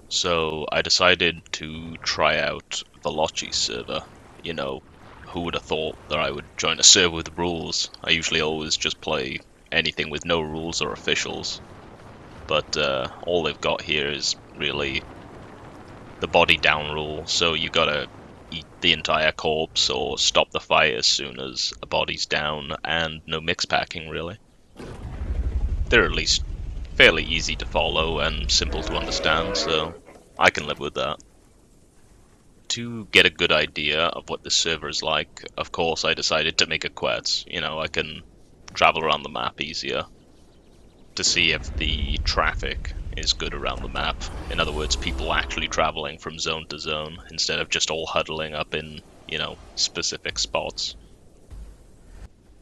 So I decided to try out Veloci's server. You know, who would have thought that I would join a server with rules? I usually always just play anything with no rules or officials. But all they've got here is really the body down rule, so you gotta eat the entire corpse or stop the fight as soon as a body's down, and no mix packing really. They're at least fairly easy to follow and simple to understand, so I can live with that. To get a good idea of what the server is like, of course I decided to make a Quetz. You know, I can travel around the map easier to see if the traffic is good around the map. In other words, people actually traveling from zone to zone instead of just all huddling up in, specific spots.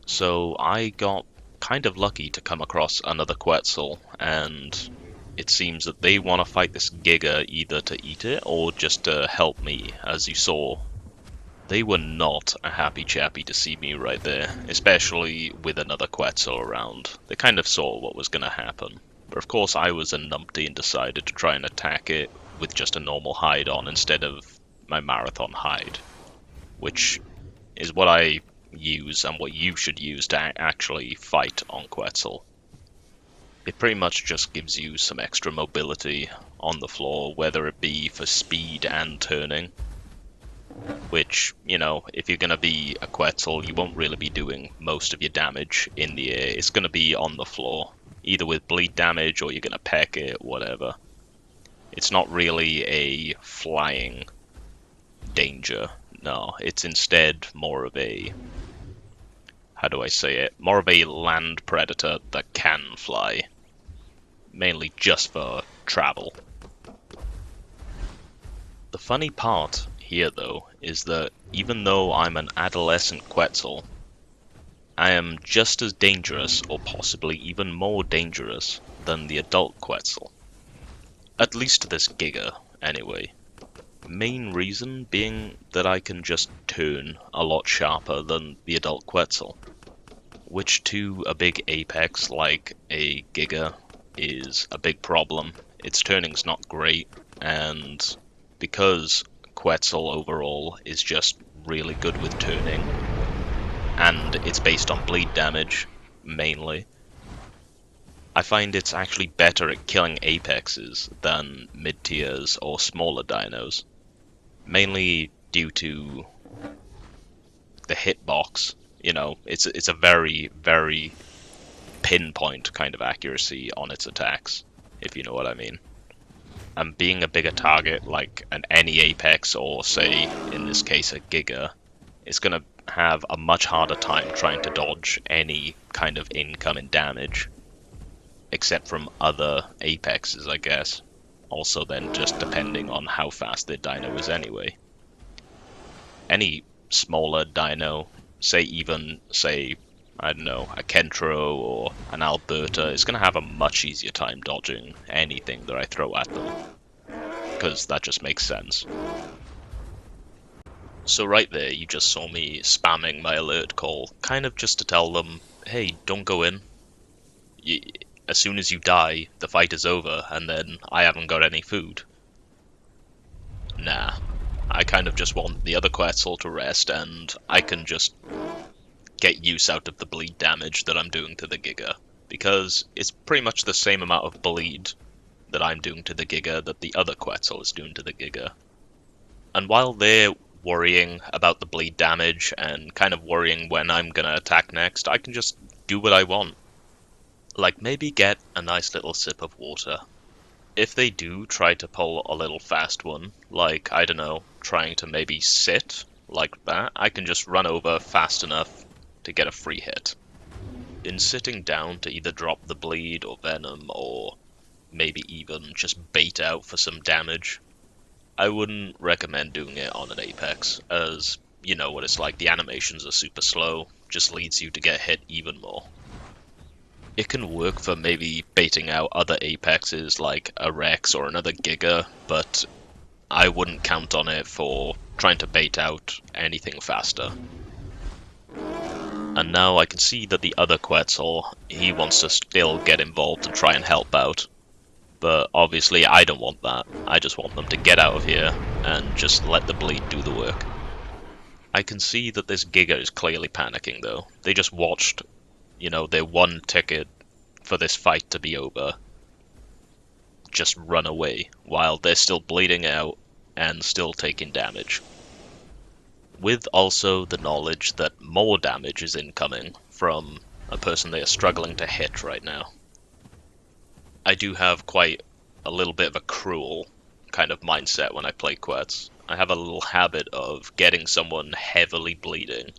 So I got kind of lucky to come across another Quetzal, and it seems that they want to fight this Giga either to eat it or just to help me, as you saw. They were not a happy chappy to see me right there, especially with another Quetzal around. They kind of saw what was going to happen. But of course I was a numpty and decided to try and attack it with just a normal hide on instead of my marathon hide, which is what I use and what you should use to actually fight on Quetzal. It pretty much just gives you some extra mobility on the floor, whether it be for speed and turning, which, if you're going to be a Quetzal, you won't really be doing most of your damage in the air. It's going to be on the floor, either with bleed damage or you're going to peck it, whatever. It's not really a flying danger. No, it's instead more of a, how do I say it? More of a land predator that can fly. Mainly just for travel. The funny part here, though, is that even though I'm an adolescent Quetzal, I am just as dangerous, or possibly even more dangerous, than the adult Quetzal. At least to this Giga, anyway. Main reason being that I can just turn a lot sharper than the adult Quetzal, which to a big apex like a Giga is a big problem. Its turning's not great, and because Quetzal overall is just really good with turning, and it's based on bleed damage, mainly, I find it's actually better at killing apexes than mid-tiers or smaller dinos. Mainly due to the hitbox. It's a very, very pinpoint kind of accuracy on its attacks, if you know what I mean. And being a bigger target like an any apex or say in this case a giga, it's gonna have a much harder time trying to dodge any kind of incoming damage, except from other apexes, I guess. Also then just depending on how fast their dino is anyway. Any smaller dino, say I don't know, a Kentro or an Alberta, is going to have a much easier time dodging anything that I throw at them, because that just makes sense. So right there, you just saw me spamming my alert call, kind of just to tell them, hey, don't go in. As soon as you die, the fight is over, and then I haven't got any food. Nah. I kind of just want the other Quetzal to rest, and I can just get use out of the bleed damage that I'm doing to the Giga, because it's pretty much the same amount of bleed that I'm doing to the Giga that the other Quetzal is doing to the Giga. And while they're worrying about the bleed damage and kind of worrying when I'm gonna attack next, I can just do what I want. Like maybe get a nice little sip of water. If they do try to pull a little fast one, like, I don't know, trying to maybe sit like that, I can just run over fast enough to get a free hit. In sitting down to either drop the bleed or venom or maybe even just bait out for some damage, I wouldn't recommend doing it on an apex, as you know what it's like, the animations are super slow, just leads you to get hit even more. It can work for maybe baiting out other apexes like a Rex or another Giga, but I wouldn't count on it for trying to bait out anything faster. And now I can see that the other Quetzal, he wants to still get involved and try and help out. But obviously I don't want that. I just want them to get out of here and just let the bleed do the work. I can see that this Giga is clearly panicking though. They just watched, their one ticket for this fight to be over just run away while they're still bleeding out and still taking damage. With also the knowledge that more damage is incoming from a person they are struggling to hit right now. I do have quite a little bit of a cruel kind of mindset when I play Quetz. I have a little habit of getting someone heavily bleeding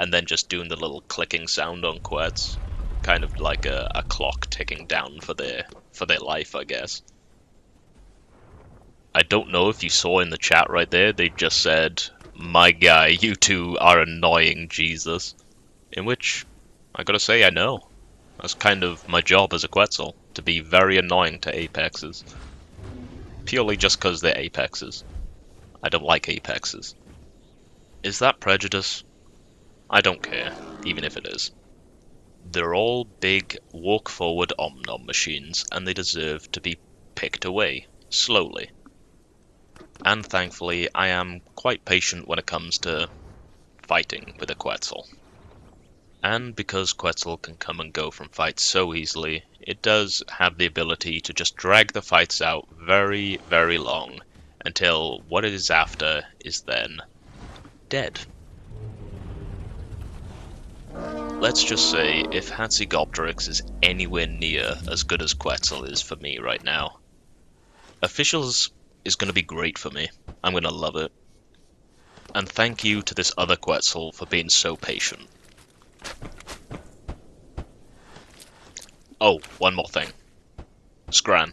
and then just doing the little clicking sound on Quetz, kind of like a clock ticking down for their life, I guess. I don't know if you saw in the chat right there, they just said, my guy, you two are annoying, Jesus. In which, I gotta say, I know. That's kind of my job as a Quetzal, to be very annoying to apexes. Purely just because they're apexes. I don't like apexes. Is that prejudice? I don't care, even if it is. They're all big, walk-forward Om-Nom machines, and they deserve to be picked away, slowly. And thankfully, I am quite patient when it comes to fighting with a Quetzal. And because Quetzal can come and go from fights so easily, it does have the ability to just drag the fights out very, very long until what it is after is then dead. Let's just say if Hatzegopteryx is anywhere near as good as Quetzal is for me right now, Officials is going to be great for me. I'm going to love it. And thank you to this other Quetzal for being so patient. Oh, one more thing. Scran.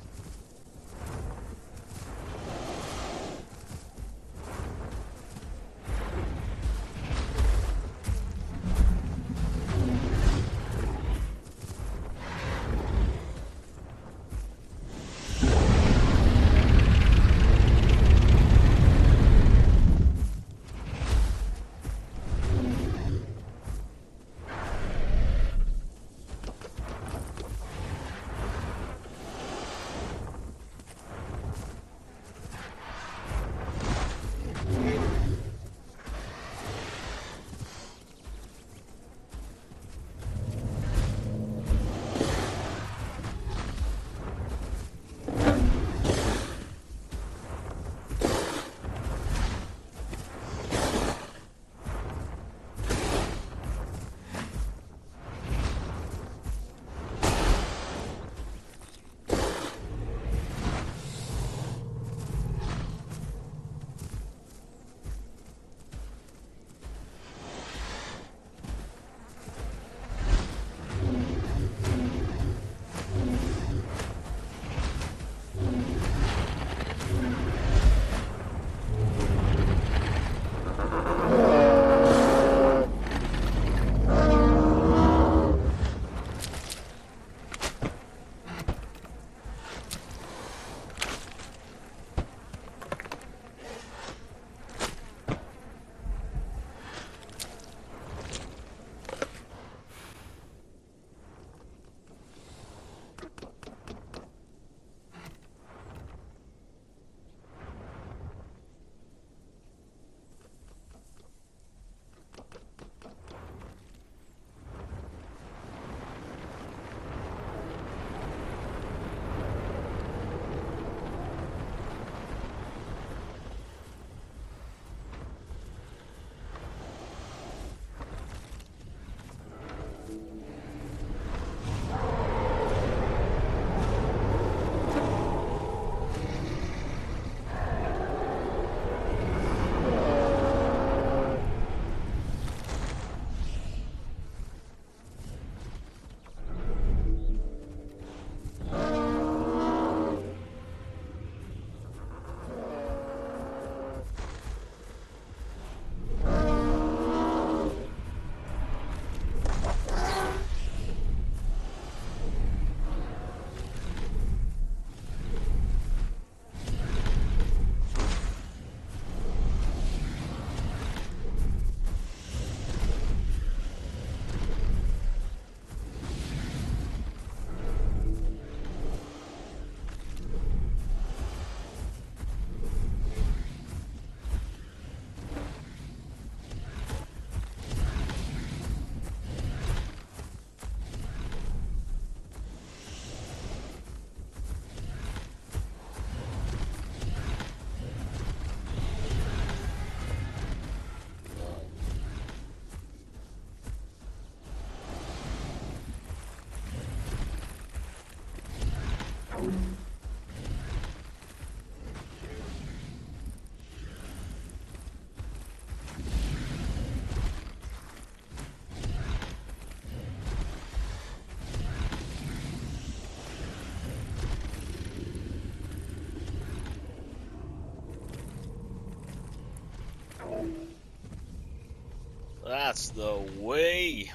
That's the way.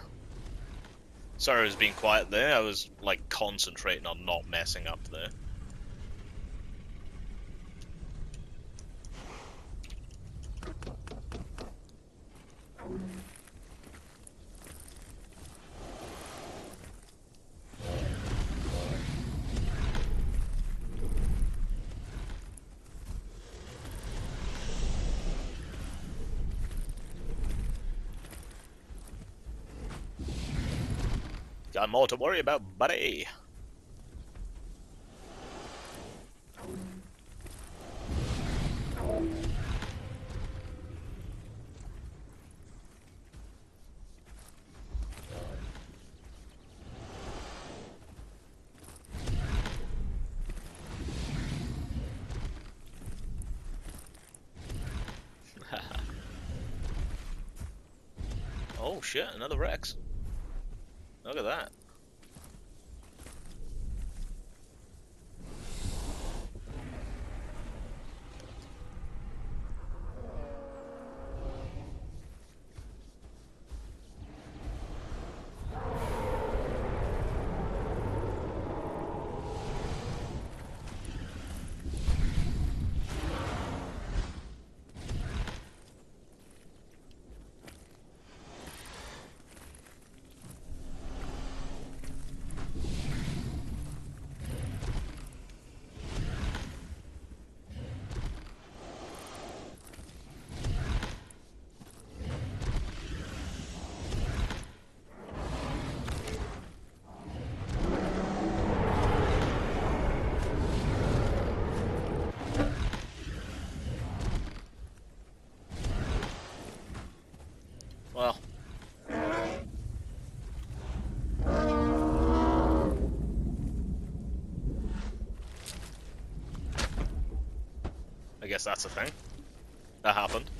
Sorry I was being quiet there. I was, like, concentrating on not messing up there. Got more to worry about, buddy. Oh shit, another Rex. Look at that. Well. I guess that's a thing. That happened.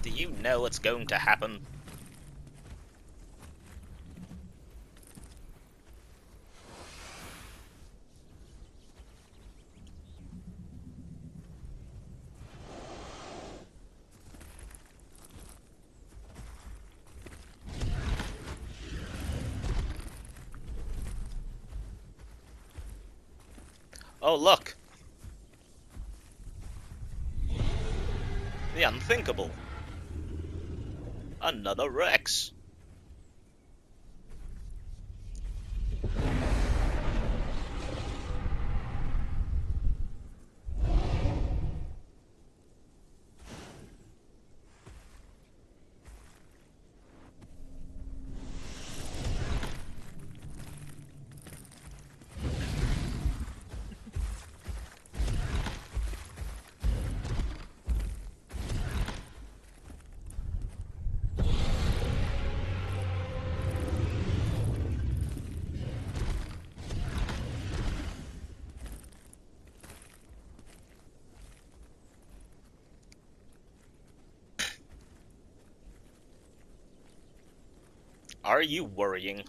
Do you know what's going to happen? Oh, look! The unthinkable! Another Rex! Are you worrying?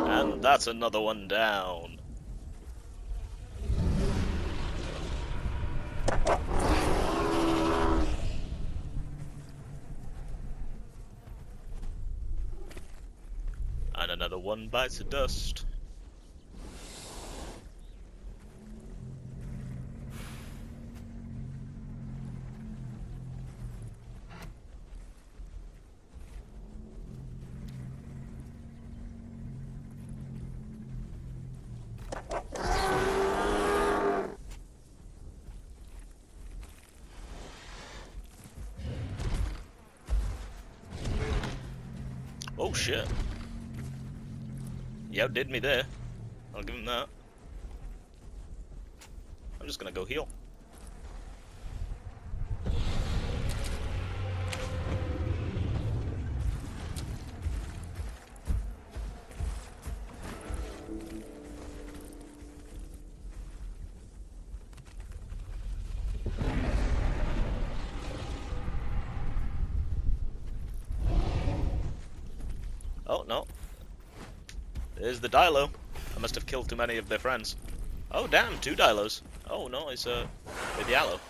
And that's another one down. And another one bites the dust. Oh shit. He outdid me there. I'll give him that. I'm just gonna go heal. Oh, no. There's the Dilo. I must have killed too many of their friends. Oh damn, 2 Dilos. Oh no, it's with Yellow.